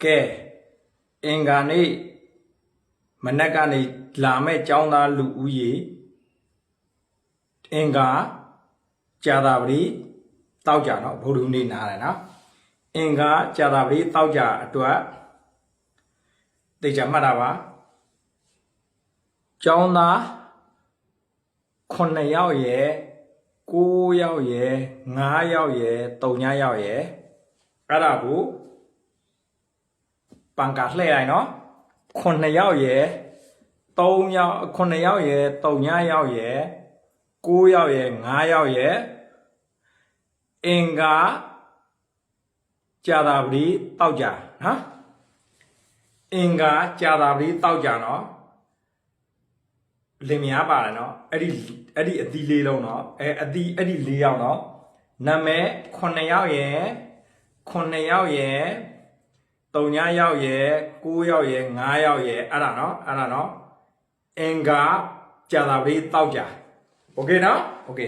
ကဲအင်္ဂါနေ့မနက်ကနေလာမဲ့ကျောင်းသားလူဦးရေအင်္ဂါကြာသပတေးတောက်ကြနော်ဗုဒ္ဓဟူးနေ့နားတယ်နော်အင်္ဂါကြာသပတေးတောက်ကြအတွက်သိကြမှတ်တာပါကျောင်းသား9ယောက်ရယ်9ယောက်ရယ်5ယောက်ရယ်3ယောက်ရယ်အဲ့ဒါကိုပန်ကာလှည့်လိုက်နော်9ယောက်ရယ်3ယောက်9ယောက်ရယ်3ယောက်ရယ်9ယောက်ရယ်5ယောက်ရယ်အင်္ဂါကြာသပတေးတောက်ကြနော်အင်္ဂါကြာသပတေးတောက်ကြနော်လင်မယားပါတယ်နော်အဲ့ဒီအသီးလေးလုံးနော်အဲ့ဒီ4ယောက်နော်နာမည်9ယောက်ရယ်9ယောက်ရယ်3ယောက်ရယ်9ယောက်ရယ်5ယောက်ရယ်အဲ့ဒါနော်အင်္ဂါကြာသပတေးတောက်ကြโอเคနော်โอเค